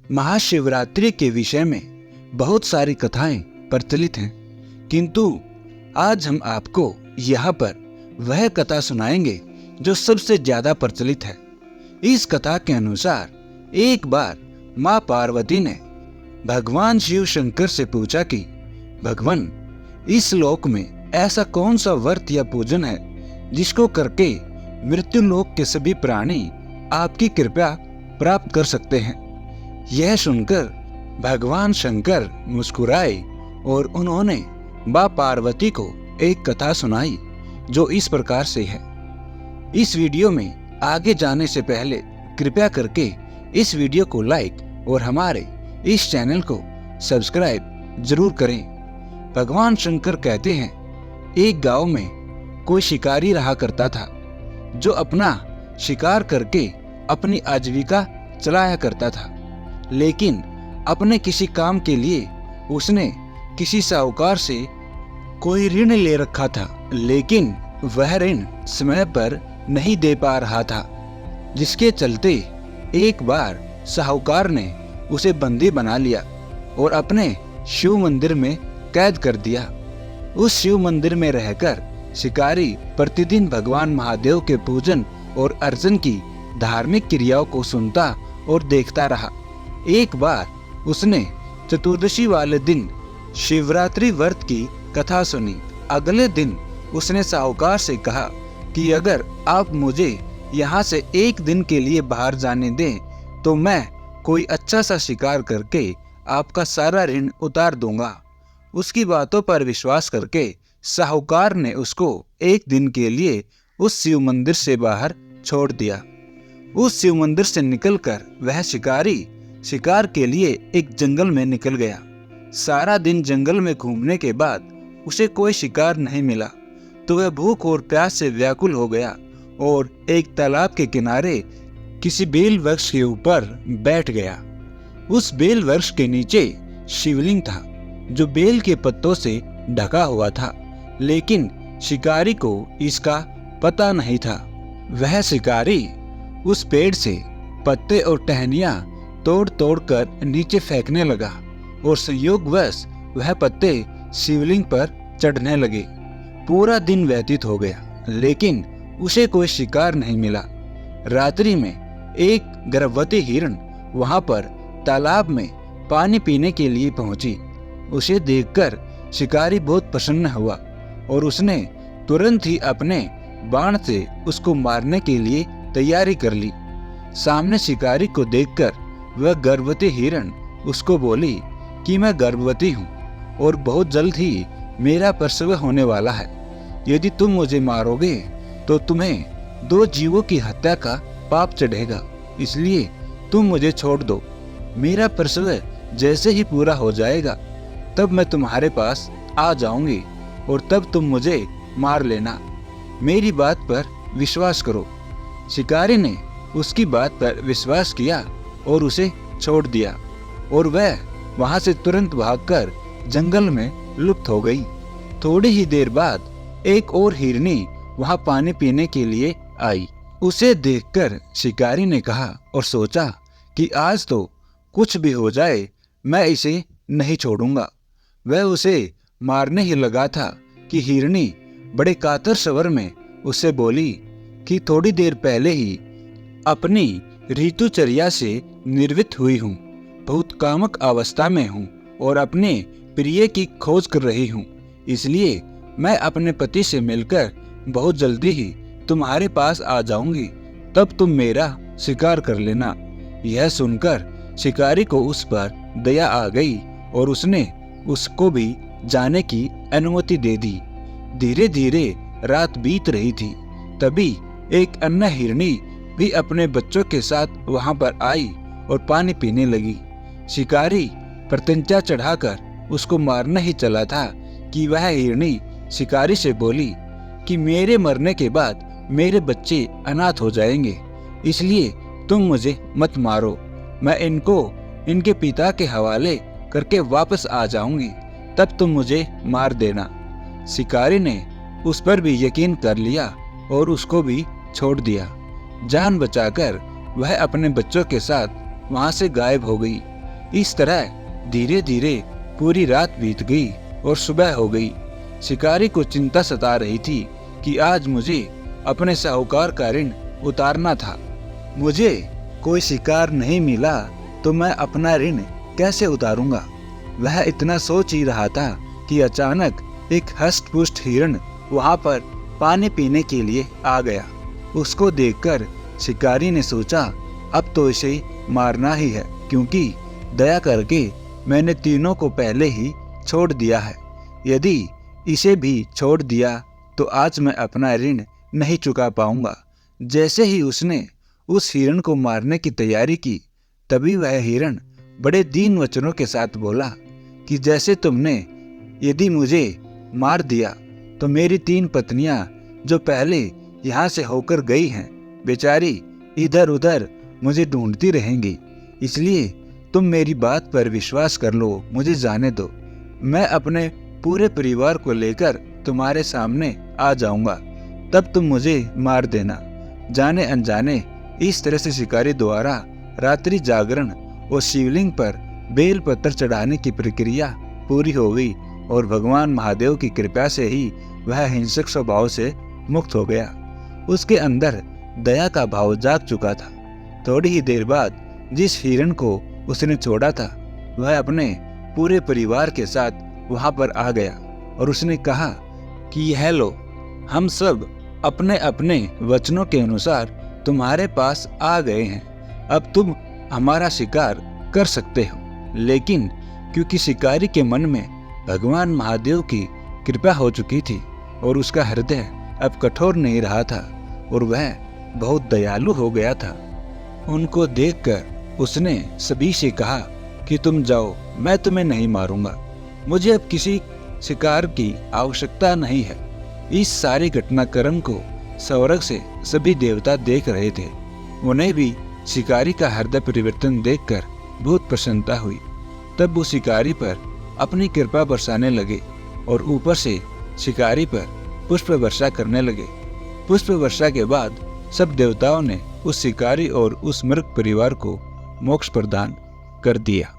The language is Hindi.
महाशिवरात्रि के विषय में बहुत सारी कथाएं प्रचलित हैं, किंतु आज हम आपको यहाँ पर वह कथा सुनाएंगे जो सबसे ज्यादा प्रचलित है। इस कथा के अनुसार एक बार माँ पार्वती ने भगवान शिव शंकर से पूछा कि भगवान, इस लोक में ऐसा कौन सा व्रत या पूजन है जिसको करके मृत्यु लोक के सभी प्राणी आपकी कृपा प्राप्त कर सकते हैं। यह सुनकर भगवान शंकर मुस्कुराए और उन्होंने माँ पार्वती को एक कथा सुनाई जो इस प्रकार से है। इस वीडियो में आगे जाने से पहले कृपया करके इस वीडियो को लाइक और हमारे इस चैनल को सब्सक्राइब जरूर करें। भगवान शंकर कहते हैं, एक गांव में कोई शिकारी रहा करता था जो अपना शिकार करके अपनी आजीविका चलाया करता था, लेकिन अपने किसी काम के लिए उसने किसी साहूकार से कोई ऋण ले रखा था, लेकिन वह ऋण समय पर नहीं दे पा रहा था, जिसके चलते एक बार साहूकार ने उसे बंदी बना लिया और अपने शिव मंदिर में कैद कर दिया। उस शिव मंदिर में रहकर शिकारी प्रतिदिन भगवान महादेव के पूजन और अर्चन की धार्मिक क्रियाओं को सुनता और देखता रहा। एक बार उसने चतुर्दशी वाले दिन शिवरात्रि व्रत की कथा सुनी। अगले दिन उसने साहूकार से कहा कि अगर आप मुझे यहाँ से एक दिन के लिए बाहर जाने दें तो मैं कोई अच्छा सा शिकार करके आपका सारा ऋण उतार दूंगा। उसकी बातों पर विश्वास करके साहूकार ने उसको एक दिन के लिए उस शिव मंदिर से बाहर छोड़ दिया। उस शिव मंदिर से निकलकर वह शिकारी शिकार के लिए एक जंगल में निकल गया। सारा दिन जंगल में घूमने के बाद उसे कोई शिकार नहीं मिला तो वह भूख और प्यास से व्याकुल हो गया और एक तालाब के किनारे किसी बेल वृक्ष के ऊपर बैठ गया। उस बेल वृक्ष के नीचे शिवलिंग था जो बेल के पत्तों से ढका हुआ था, लेकिन शिकारी को इसका पता नहीं था। वह शिकारी उस पेड़ से पत्ते और टहनियां तोड़ तोड़ कर नीचे फेंकने लगा और संयोगवश वह पत्ते शिवलिंग पर चढ़ने लगे। पूरा दिन व्यतीत हो गया, लेकिन उसे कोई शिकार नहीं मिला। रात्रि में एक गर्भवती हिरण वहां पर तालाब में पानी पीने के लिए पहुंची। उसे देखकर शिकारी बहुत प्रसन्न हुआ और उसने तुरंत ही अपने बाण से उसको मारने के लिए तैयारी कर ली। सामने शिकारी को देखकर वह गर्भवती हिरण उसको बोली कि मैं गर्भवती हूँ और बहुत जल्द ही मेरा प्रसव होने वाला है। यदि तुम मुझे मारोगे तो तुम्हें 2 जीवों की हत्या का पाप चढ़ेगा, इसलिए तुम मुझे छोड़ दो। मेरा प्रसव जैसे ही पूरा हो जाएगा तब मैं तुम्हारे पास आ जाऊंगी और तब तुम मुझे मार लेना। मेरी बात पर विश्वास करो। शिकारी ने उसकी बात पर विश्वास किया और उसे छोड़ दिया और वह वहां से तुरंत भागकर जंगल में लुप्त हो गई। थोड़ी ही देर बाद एक और हिरनी वहां पानी पीने के लिए आई। उसे देखकर शिकारी ने कहा और सोचा कि आज तो कुछ भी हो जाए मैं इसे नहीं छोड़ूंगा। वह उसे मारने ही लगा था कि हिरनी बड़े कातर स्वर में उससे बोली कि थोड़ी देर पहले ही अपनी ऋतुचर्या से निर्वृत्त हुई हूँ, बहुत कामुक अवस्था में हूँ और अपने प्रिय की खोज कर रही हूँ, इसलिए मैं अपने पति से मिलकर बहुत जल्दी ही तुम्हारे पास आ जाऊंगी, तब तुम मेरा शिकार कर लेना। यह सुनकर शिकारी को उस पर दया आ गई और उसने उसको भी जाने की अनुमति दे दी। धीरे धीरे रात बीत रही थी, तभी एक अन्य हिरनी भी अपने बच्चों के साथ वहां पर आई और पानी पीने लगी। शिकारी प्रत्यंचा चढ़ाकर उसको मारने ही चला था कि वह हिरनी शिकारी से बोली कि मेरे मरने के बाद मेरे बच्चे अनाथ हो जाएंगे, इसलिए तुम मुझे मत मारो। मैं इनको इनके पिता के हवाले करके वापस आ जाऊंगी, तब तुम मुझे मार देना। शिकारी ने उस पर भी यकीन कर लिया और उसको भी छोड़ दिया। जान बचाकर वह अपने बच्चों के साथ वहां से गायब हो गई। इस तरह धीरे धीरे पूरी रात बीत गई और सुबह हो गई। शिकारी को चिंता सता रही थी कि आज मुझे अपने साहूकार का ऋण उतारना था। मुझे कोई शिकार नहीं मिला तो मैं अपना ऋण कैसे उतारूंगा। वह इतना सोच ही रहा था कि अचानक एक हष्ट-पुष्ट हिरण वहां पर पानी पीने के लिए आ गया। उसको देखकर शिकारी ने सोचा अब तो इसे मारना ही है, क्योंकि दया करके मैंने तीनों को पहले ही छोड़ दिया है। यदि इसे भी छोड़ दिया तो आज मैं अपना ऋण नहीं चुका पाऊंगा। जैसे ही उसने उस हिरण को मारने की तैयारी की, तभी वह हिरण बड़े दीन वचनों के साथ बोला कि जैसे तुमने यदि मुझे मार दिया तो मेरी 3 पत्नियां जो पहले यहाँ से होकर गई हैं, बेचारी इधर उधर मुझे ढूंढती रहेंगी। इसलिए तुम मेरी बात पर विश्वास कर लो, मुझे जाने दो। मैं अपने पूरे परिवार को लेकर तुम्हारे सामने आ जाऊंगा, तब तुम मुझे मार देना। जाने अनजाने इस तरह से शिकारी द्वारा रात्रि जागरण और शिवलिंग पर बेल पत्र चढ़ाने की प्रक्रिया पूरी हो गई और भगवान महादेव की कृपा से ही वह हिंसक स्वभाव से मुक्त हो गया। उसके अंदर दया का भाव जाग चुका था। थोड़ी ही देर बाद जिस हिरण को उसने छोड़ा था, वह अपने पूरे परिवार के साथ वहां पर आ गया और उसने कहा कि यह लो, हम सब अपने अपने वचनों के अनुसार तुम्हारे पास आ गए हैं। अब तुम हमारा शिकार कर सकते हो। लेकिन क्योंकि शिकारी के मन में भगवान महादेव की कृपा हो चुकी थी और उसका हृदय अब कठोर नहीं रहा था और वह बहुत दयालु हो गया था, उनको देखकर उसने सभी से कहा कि तुम जाओ, मैं तुम्हें नहीं मारूंगा। मुझे अब किसी शिकार की आवश्यकता नहीं है। इस सारे घटनाक्रम को स्वर्ग से सभी देवता देख रहे थे। उन्हें भी शिकारी का हृदय परिवर्तन देखकर बहुत प्रसन्नता हुई। तब वो शिकारी पर अपनी कृपा बरसाने लगे और ऊपर से शिकारी पर पुष्प वर्षा करने लगे। पुष्प वर्षा के बाद सब देवताओं ने उस शिकारी और उस मृग परिवार को मोक्ष प्रदान कर दिया।